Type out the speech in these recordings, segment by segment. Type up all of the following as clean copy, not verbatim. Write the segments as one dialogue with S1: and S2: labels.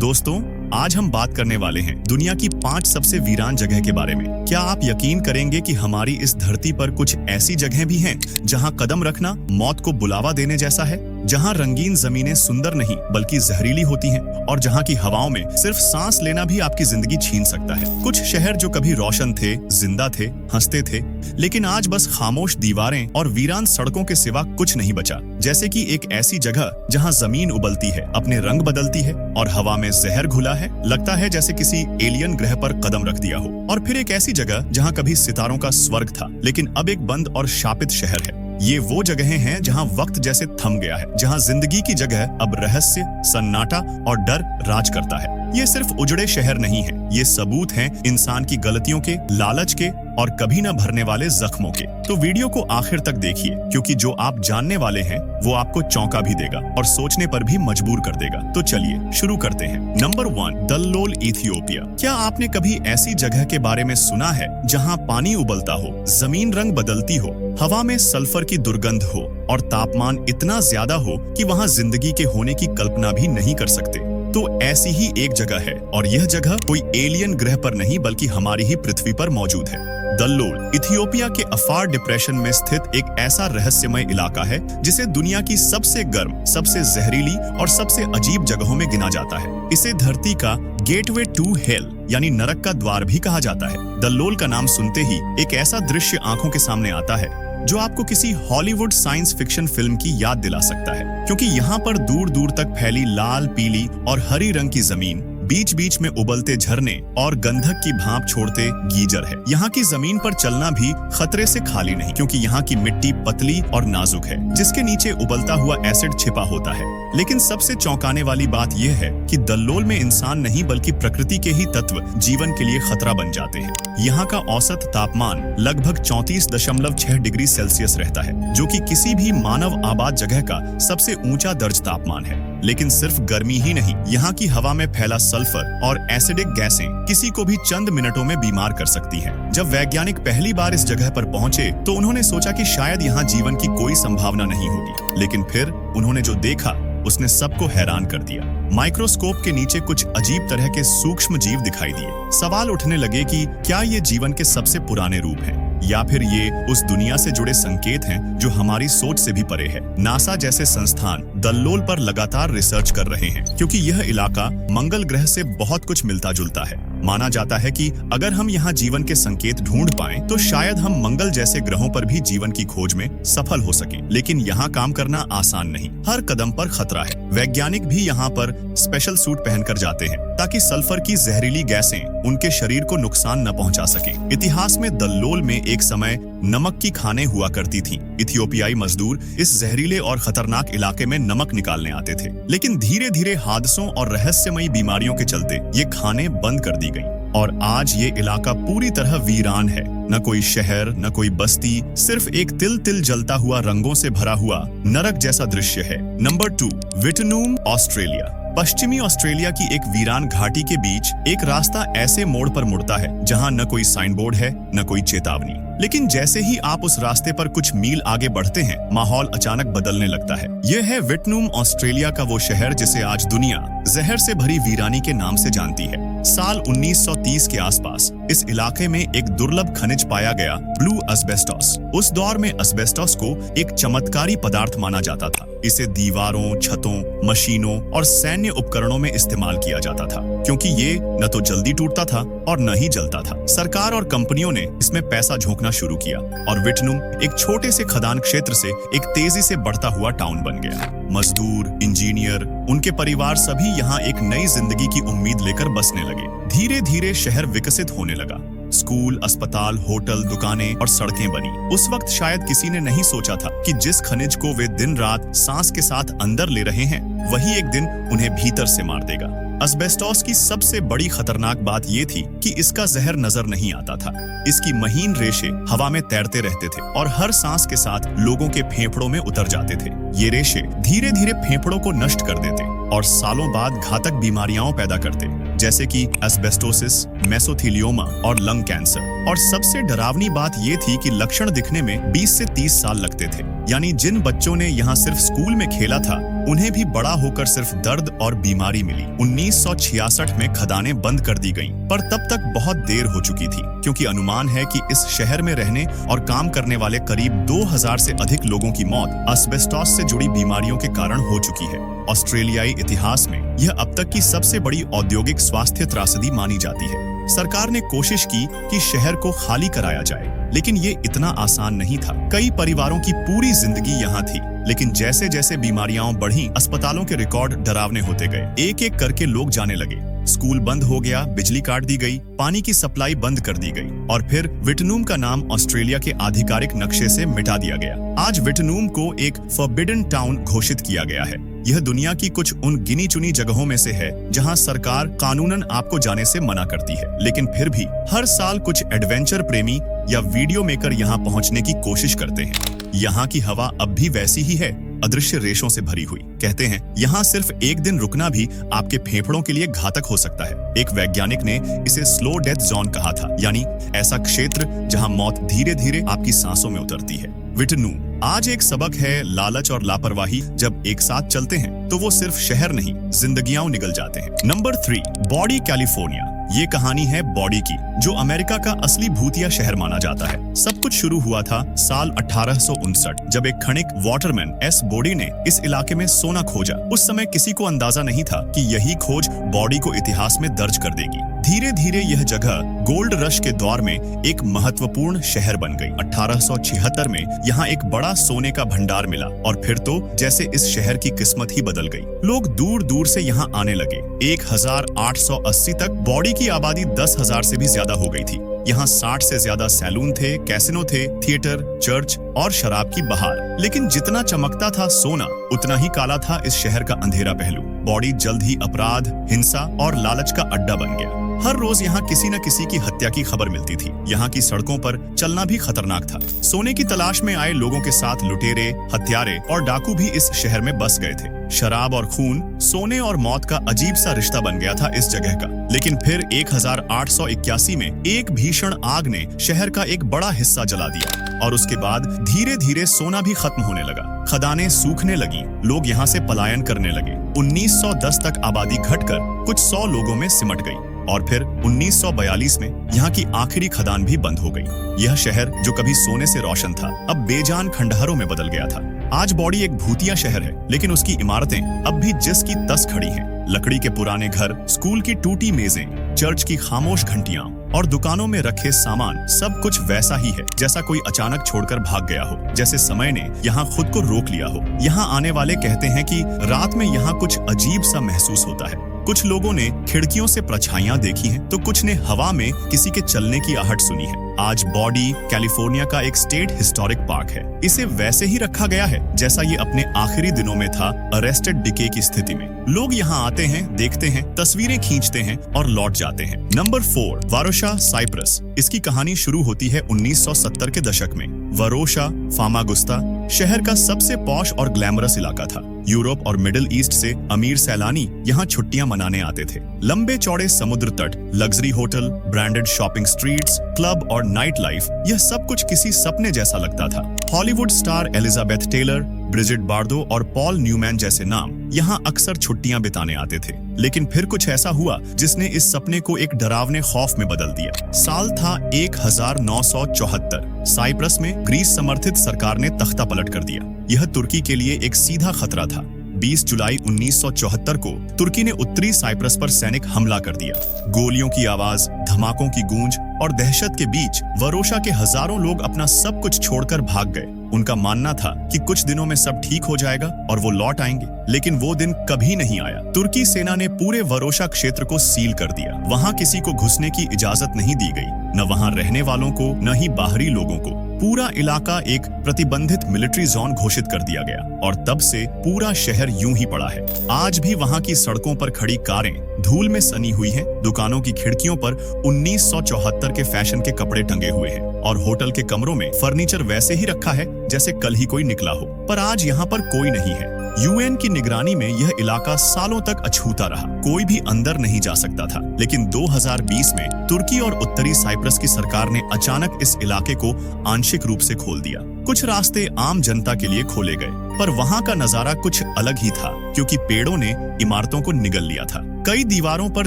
S1: दोस्तों, आज हम बात करने वाले हैं दुनिया की 5 सबसे वीरान जगह के बारे में। क्या आप यकीन करेंगे कि हमारी इस धरती पर कुछ ऐसी जगह भी हैं जहां कदम रखना मौत को बुलावा देने जैसा है, जहां रंगीन जमीनें सुंदर नहीं बल्कि जहरीली होती हैं और जहां की हवाओं में सिर्फ सांस लेना भी आपकी जिंदगी छीन सकता है। कुछ शहर जो कभी रोशन थे, जिंदा थे, हंसते थे, लेकिन आज बस खामोश दीवारें और वीरान सड़कों के सिवा कुछ नहीं बचा। जैसे कि एक ऐसी जगह जहां जमीन उबलती है, अपने रंग बदलती है और हवा में जहर घुला है, लगता है जैसे किसी एलियन ग्रह पर कदम रख दिया हो। और फिर एक ऐसी जगह जहां कभी सितारों का स्वर्ग था, लेकिन अब एक बंद और शापित शहर है। ये वो जगहें हैं जहां वक्त जैसे थम गया है, जहां जिंदगी की जगह अब रहस्य, सन्नाटा और डर राज करता है। ये सिर्फ उजड़े शहर नहीं है, ये सबूत हैं इंसान की गलतियों के, लालच के और कभी न भरने वाले जख्मों के। तो वीडियो को आखिर तक देखिए, क्योंकि जो आप जानने वाले हैं वो आपको चौंका भी देगा और सोचने पर भी मजबूर कर देगा। तो चलिए शुरू करते हैं। Number 1, Dallol, Ethiopia. क्या आपने कभी ऐसी जगह के बारे में सुना है जहां पानी उबलता हो, जमीन रंग बदलती हो, हवा में सल्फर की दुर्गंध हो और तापमान इतना ज्यादा हो कि वहां जिंदगी के होने की कल्पना भी नहीं कर सकते? तो ऐसी ही एक जगह है, और यह जगह कोई एलियन ग्रह पर नहीं बल्कि हमारी ही पृथ्वी पर मौजूद है। दल्लोल इथियोपिया के अफार डिप्रेशन में स्थित एक ऐसा रहस्यमय इलाका है जिसे दुनिया की सबसे गर्म, सबसे जहरीली और सबसे अजीब जगहों में गिना जाता है। इसे धरती का गेटवे टू हेल यानी नरक का द्वार भी कहा जाता है। दल्लोल का नाम सुनते ही एक ऐसा दृश्य आंखों के सामने आता है जो आपको किसी हॉलीवुड साइंस फिक्शन फिल्म की याद दिला सकता है, क्योंकि यहाँ पर दूर दूर तक फैली लाल, पीली और हरी रंग की जमीन, बीच बीच में उबलते झरने और गंधक की भाप छोड़ते गीजर है। यहाँ की जमीन पर चलना भी खतरे से खाली नहीं, क्योंकि यहाँ की मिट्टी पतली और नाजुक है, जिसके नीचे उबलता हुआ एसिड छिपा होता है। लेकिन सबसे चौंकाने वाली बात यह है कि दल्लोल में इंसान नहीं बल्कि प्रकृति के ही तत्व जीवन के लिए खतरा बन जाते हैं। यहाँ का औसत तापमान लगभग 34.6 डिग्री सेल्सियस रहता है, जो कि किसी भी मानव आबाद जगह का सबसे ऊंचा दर्ज तापमान है। लेकिन सिर्फ गर्मी ही नहीं, यहाँ की हवा में फैला सल्फर और एसिडिक गैसें किसी को भी चंद मिनटों में बीमार कर सकती हैं। जब वैज्ञानिक पहली बार इस जगह पर पहुंचे तो उन्होंने सोचा कि शायद यहाँ जीवन की कोई संभावना नहीं होगी, लेकिन फिर उन्होंने जो देखा उसने सबको हैरान कर दिया। माइक्रोस्कोप के नीचे कुछ अजीब तरह के सूक्ष्म जीव दिखाई दिए। सवाल उठने लगे कि क्या ये जीवन के सबसे पुराने रूप हैं, या फिर ये उस दुनिया से जुड़े संकेत हैं जो हमारी सोच से भी परे है। नासा जैसे संस्थान दल्लोल पर लगातार रिसर्च कर रहे हैं, क्योंकि यह इलाका मंगल ग्रह से बहुत कुछ मिलता जुलता है। माना जाता है कि अगर हम यहाँ जीवन के संकेत ढूंढ पाएं, तो शायद हम मंगल जैसे ग्रहों पर भी जीवन की खोज में सफल हो सकें। लेकिन यहाँ काम करना आसान नहीं, हर कदम पर खतरा है। वैज्ञानिक भी यहाँ पर स्पेशल सूट पहनकर जाते हैं ताकि सल्फर की जहरीली गैसें उनके शरीर को नुकसान न पहुंचा सके। इतिहास में दल्लोल में एक समय नमक की खानें हुआ करती थीं। इथियोपियाई मजदूर इस जहरीले और खतरनाक इलाके में नमक निकालने आते थे, लेकिन धीरे धीरे हादसों और रहस्यमयी बीमारियों के चलते ये खानें बंद कर दी गईं। और आज ये इलाका पूरी तरह वीरान है। न कोई शहर, न कोई बस्ती, सिर्फ एक तिल तिल जलता हुआ, रंगों से भरा हुआ नरक जैसा दृश्य है। Number 2, Wittenoom, Australia. पश्चिमी ऑस्ट्रेलिया की एक वीरान घाटी के बीच एक रास्ता ऐसे मोड़ पर मुड़ता है जहां न कोई साइन बोर्ड है, न कोई चेतावनी। लेकिन जैसे ही आप उस रास्ते पर कुछ मील आगे बढ़ते हैं, माहौल अचानक बदलने लगता है। यह है विटनूम, ऑस्ट्रेलिया का वो शहर जिसे आज दुनिया जहर से भरी वीरानी के नाम से जानती है। साल 1930 के आसपास इस इलाके में एक दुर्लभ खनिज पाया गया, ब्लू एस्बेस्टोस। उस दौर में एस्बेस्टोस को एक चमत्कारी पदार्थ माना जाता था। इसे दीवारों, छतों, मशीनों और सैन्य उपकरणों में इस्तेमाल किया जाता था, क्योंकि ये न तो जल्दी टूटता था और न ही जलता था। सरकार और कंपनियों ने इसमें पैसा झोंकना शुरू किया और विटनूम एक छोटे से खदान क्षेत्र से एक तेजी से बढ़ता हुआ टाउन बन गया। मजदूर, इंजीनियर, उनके परिवार सभी यहाँ एक नई जिंदगी की उम्मीद लेकर बसने लगे। धीरे धीरे शहर विकसित होने लगा। स्कूल, अस्पताल, होटल, दुकानें और सड़कें बनी। उस वक्त शायद किसी ने नहीं सोचा था कि जिस खनिज को वे दिन रात सांस के साथ अंदर ले रहे हैं, वही एक दिन उन्हें भीतर से मार देगा। एस्बेस्टोस की सबसे बड़ी खतरनाक बात ये थी कि इसका जहर नजर नहीं आता था। इसकी महीन रेशे हवा में तैरते रहते थे और हर सांस के साथ लोगों के फेफड़ों में उतर जाते थे। ये रेशे धीरे धीरे फेफड़ों को नष्ट कर देते और सालों बाद घातक बीमारियां पैदा करते, जैसे कि एस्बेस्टोसिस, मेसोथेलियोमा और लंग कैंसर। और सबसे डरावनी बात ये थी कि लक्षण दिखने में 20 से 30 साल लगते थे। यानी जिन बच्चों ने यहाँ सिर्फ स्कूल में खेला था, उन्हें भी बड़ा होकर सिर्फ दर्द और बीमारी मिली। 1966 में खदानें बंद कर दी गईं, पर तब तक बहुत देर हो चुकी थी, क्योंकि अनुमान है कि इस शहर में रहने और काम करने वाले करीब 2000 से अधिक लोगों की मौत एस्बेस्टॉस से जुड़ी बीमारियों के कारण हो चुकी है। ऑस्ट्रेलियाई इतिहास में यह अब तक की सबसे बड़ी औद्योगिक स्वास्थ्य त्रासदी मानी जाती है। सरकार ने कोशिश की कि शहर को खाली कराया जाए, लेकिन ये इतना आसान नहीं था। कई परिवारों की पूरी जिंदगी यहाँ थी, लेकिन जैसे जैसे बीमारियां बढ़ीं, अस्पतालों के रिकॉर्ड डरावने होते गए। एक एक करके लोग जाने लगे। स्कूल बंद हो गया, बिजली काट दी गई, पानी की सप्लाई बंद कर दी गई, और फिर विटनूम का नाम ऑस्ट्रेलिया के आधिकारिक नक्शे से मिटा दिया गया। आज विटनूम को एक फॉरबिडन टाउन घोषित किया गया है। यह दुनिया की कुछ उन गिनी चुनी जगहों में से है जहां सरकार कानूनन आपको जाने से मना करती है, लेकिन फिर भी हर साल कुछ एडवेंचर प्रेमी या वीडियो मेकर यहां पहुंचने की कोशिश करते हैं। यहाँ की हवा अब भी वैसी ही है, अदृश्य रेशों से भरी हुई। कहते हैं यहाँ सिर्फ एक दिन रुकना भी आपके फेफड़ों के लिए घातक हो सकता है। एक वैज्ञानिक ने इसे स्लो डेथ जोन कहा था, यानी ऐसा क्षेत्र जहाँ मौत धीरे धीरे आपकी सांसों में उतरती है। विटनूम आज एक सबक है। लालच और लापरवाही जब एक साथ चलते हैं तो वो सिर्फ शहर नहीं, जिंदगियां निगल जाते हैं। Number 3, body, California. ये कहानी है बॉडी की, जो अमेरिका का असली भूतिया शहर माना जाता है। सब कुछ शुरू हुआ था साल 1859, जब एक खनिक वाटरमैन एस बॉडी ने इस इलाके में सोना खोजा। उस समय किसी को अंदाजा नहीं था कि यही खोज बॉडी को इतिहास में दर्ज कर देगी। धीरे धीरे यह जगह गोल्ड रश के दौर में एक महत्वपूर्ण शहर बन गई। 1876 में यहाँ एक बड़ा सोने का भंडार मिला, और फिर तो जैसे इस शहर की किस्मत ही बदल गई। लोग दूर दूर से यहाँ आने लगे। 1880 तक बॉडी की आबादी 10,000 से भी ज्यादा हो गई थी। यहाँ 60 से ज्यादा सैलून थे, कैसिनो थे, थिएटर, चर्च और शराब की बहार। लेकिन जितना चमकता था सोना, उतना ही काला था इस शहर का अंधेरा पहलू। बॉडी जल्द ही अपराध, हिंसा और लालच का अड्डा बन गया। हर रोज यहाँ किसी न किसी की हत्या की खबर मिलती थी। यहाँ की सड़कों पर चलना भी खतरनाक था। सोने की तलाश में आए लोगों के साथ लुटेरे, हत्यारे और डाकू भी इस शहर में बस गए थे। शराब और खून, सोने और मौत का अजीब सा रिश्ता बन गया था इस जगह का। लेकिन फिर 1881 में एक भीषण आग ने शहर का एक बड़ा हिस्सा जला दिया, और उसके बाद धीरे धीरे सोना भी खत्म होने लगा। खदानें सूखने लगी, लोग यहाँ से पलायन करने लगे। 1910 तक आबादी घटकर कुछ 100 लोगों में सिमट गई, और फिर 1942 में यहाँ की आखिरी खदान भी बंद हो गई। यह शहर जो कभी सोने से रोशन था, अब बेजान खंडहरों में बदल गया था। आज बॉडी एक भूतिया शहर है, लेकिन उसकी इमारतें अब भी जिस की तस खड़ी हैं। लकड़ी के पुराने घर, स्कूल की टूटी मेजें, चर्च की खामोश घंटियां और दुकानों में रखे सामान, सब कुछ वैसा ही है जैसा कोई अचानक छोड़कर भाग गया हो, जैसे समय ने यहाँ खुद को रोक लिया हो। यहाँ आने वाले कहते हैं कि रात में यहाँ कुछ अजीब सा महसूस होता है। कुछ लोगों ने खिड़कियों से परछाइयां देखी हैं, तो कुछ ने हवा में किसी के चलने की आहट सुनी है। आज बॉडी कैलिफोर्निया का एक स्टेट हिस्टोरिक पार्क है। इसे वैसे ही रखा गया है जैसा ये अपने आखिरी दिनों में था, अरेस्टेड डिके की स्थिति में। लोग यहाँ आते हैं, देखते हैं, तस्वीरें खींचते हैं और लौट जाते हैं। Number 4, Varosha, Cyprus. इसकी कहानी शुरू होती है 1970 के दशक में। वारोशा, फामागुस्ता शहर का सबसे पॉश और ग्लैमरस इलाका था। यूरोप और मिडिल ईस्ट से अमीर सैलानी यहाँ छुट्टियां मनाने आते थे। लंबे चौड़े समुद्र तट, luxury hotel, branded shopping streets, club और नाइट लाइफ, यह सब कुछ किसी सपने जैसा लगता था। Hollywood star Elizabeth Taylor, Brigitte Bardot और पॉल न्यूमैन जैसे नाम यहाँ अक्सर छुट्टियां बिताने आते थे। लेकिन फिर कुछ ऐसा हुआ जिसने इस सपने को एक डरावने खौफ में बदल दिया। साल था 1974। साइप्रस में ग्रीस समर्थित सरकार ने तख्ता पलट कर दिया। यह तुर्की के लिए एक सीधा खतरा था। 20 जुलाई 1974 को तुर्की ने उत्तरी साइप्रस पर सैनिक हमला कर दिया। गोलियों की आवाज, धमाकों की गूंज और दहशत के बीच वारोशा के हजारों लोग अपना सब कुछ छोड़कर भाग गए। उनका मानना था कि कुछ दिनों में सब ठीक हो जाएगा और वो लौट आएंगे, लेकिन वो दिन कभी नहीं आया। तुर्की सेना ने पूरे वारोशा क्षेत्र को सील कर दिया। वहां किसी को घुसने की इजाजत नहीं दी गई, न वहां रहने वालों को, न ही बाहरी लोगों को। पूरा इलाका एक प्रतिबंधित मिलिट्री जोन घोषित कर दिया गया, और तब से पूरा शहर यूं ही पड़ा है। आज भी वहां की सड़कों पर खड़ी कारें धूल में सनी हुई हैं, दुकानों की खिड़कियों पर 1974 के फैशन के कपड़े टंगे हुए हैं, और होटल के कमरों में फर्नीचर वैसे ही रखा है जैसे कल ही कोई निकला हो। पर आज यहाँ पर कोई नहीं है। यूएन की निगरानी में यह इलाका सालों तक अछूता रहा, कोई भी अंदर नहीं जा सकता था। लेकिन 2020 में तुर्की और उत्तरी साइप्रस की सरकार ने अचानक इस इलाके को आंशिक रूप से खोल दिया। कुछ रास्ते आम जनता के लिए खोले गए, पर वहाँ का नजारा कुछ अलग ही था, क्योंकि पेड़ों ने इमारतों को निगल लिया था। कई दीवारों पर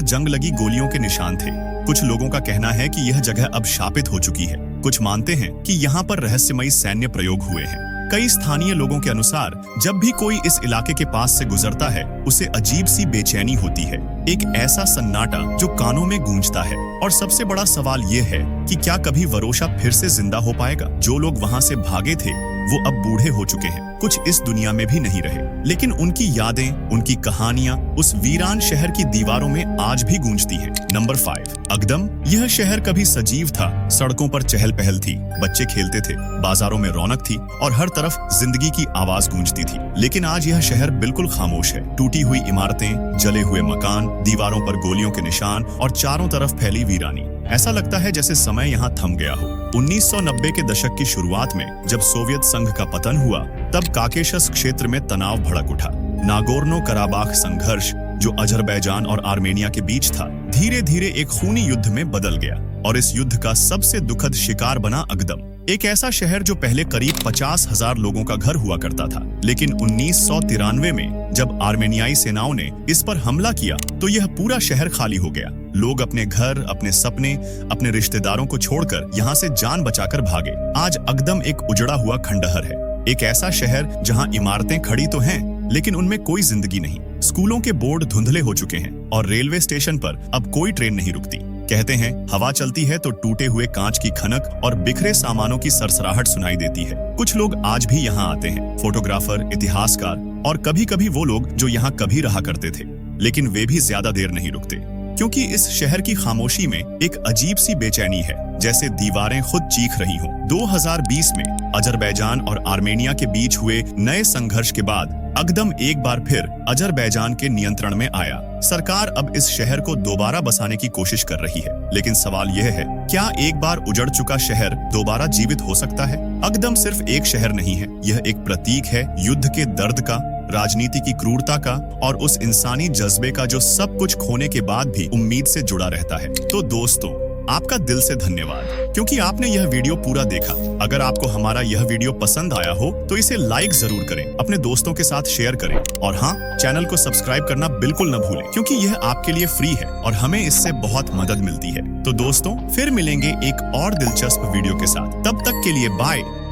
S1: जंग लगी गोलियों के निशान थे। कुछ लोगों का कहना है कि यह जगह अब शापित हो चुकी है। कुछ मानते हैं कि यहाँ पर रहस्यमयी सैन्य प्रयोग हुए हैं। कई स्थानीय लोगों के अनुसार जब भी कोई इस इलाके के पास से गुजरता है, उसे अजीब सी बेचैनी होती है, एक ऐसा सन्नाटा जो कानों में गूंजता है। और सबसे बड़ा सवाल ये है कि क्या कभी वरोशा फिर से जिंदा हो पाएगा? जो लोग वहाँ से भागे थे वो अब बूढ़े हो चुके हैं, कुछ इस दुनिया में भी नहीं रहे, लेकिन उनकी यादें, उनकी कहानियां उस वीरान शहर की दीवारों में आज भी गूंजती हैं। नंबर 5, अकदम। यह शहर कभी सजीव था, सड़कों पर चहल पहल थी, बच्चे खेलते थे, बाजारों में रौनक थी और हर तरफ जिंदगी की आवाज गूंजती थी। लेकिन आज यह शहर बिल्कुल खामोश है। टूटी हुई इमारतें, जले हुए मकान, दीवारों पर गोलियों के निशान और चारों तरफ फैली वीरानी। ऐसा लगता है जैसे समय यहाँ थम गया हो। 1990 के दशक की शुरुआत में जब सोवियत संघ का पतन हुआ, तब काकेशस क्षेत्र में तनाव भड़क उठा। नागोर्नो कराबाख संघर्ष, जो अजरबैजान और आर्मेनिया के बीच था, धीरे धीरे एक खूनी युद्ध में बदल गया और इस युद्ध का सबसे दुखद शिकार बना अकदम, एक ऐसा शहर जो पहले करीब 50,000 लोगों का घर हुआ करता था। लेकिन 1993 में जब आर्मेनियाई सेनाओं ने इस पर हमला किया तो यह पूरा शहर खाली हो गया। लोग अपने घर, अपने सपने, अपने रिश्तेदारों को छोड़कर यहाँ से जान बचाकर भागे। आज अकदम एक उजड़ा हुआ खंडहर है, एक ऐसा शहर जहाँ इमारतें खड़ी तो हैं, लेकिन उनमें कोई जिंदगी नहीं। स्कूलों के बोर्ड धुंधले हो चुके हैं और रेलवे स्टेशन पर अब कोई ट्रेन नहीं रुकती। कहते हैं हवा चलती है तो टूटे हुए कांच की खनक और बिखरे सामानों की सरसराहट सुनाई देती है। कुछ लोग आज भी यहाँ आते हैं, फोटोग्राफर, इतिहासकार और कभी-कभी वो लोग जो यहाँ कभी रहा करते थे, लेकिन वे भी ज्यादा देर नहीं रुकते, क्योंकि इस शहर की खामोशी में एक अजीब सी बेचैनी है, जैसे दीवारें खुद चीख रही हों। 2020 में अजरबैजान और आर्मेनिया के बीच हुए नए संघर्ष के बाद अकदम एक बार फिर अजरबैजान के नियंत्रण में आया। सरकार अब इस शहर को दोबारा बसाने की कोशिश कर रही है, लेकिन सवाल यह है, क्या एक बार उजड़ चुका शहर दोबारा जीवित हो सकता है? अकदम सिर्फ एक शहर नहीं है, यह एक प्रतीक है युद्ध के दर्द का, राजनीति की क्रूरता का और उस इंसानी जज्बे का जो सब कुछ खोने के बाद भी उम्मीद से जुड़ा रहता है। तो दोस्तों, आपका दिल से धन्यवाद, क्योंकि आपने यह वीडियो पूरा देखा। अगर आपको हमारा यह वीडियो पसंद आया हो तो इसे लाइक जरूर करें, अपने दोस्तों के साथ शेयर करें और हाँ, चैनल को सब्सक्राइब करना बिल्कुल न भूलें, क्योंकि यह आपके लिए फ्री है और हमें इससे बहुत मदद मिलती है। तो दोस्तों, फिर मिलेंगे एक और दिलचस्प वीडियो के साथ। तब तक के लिए बाय।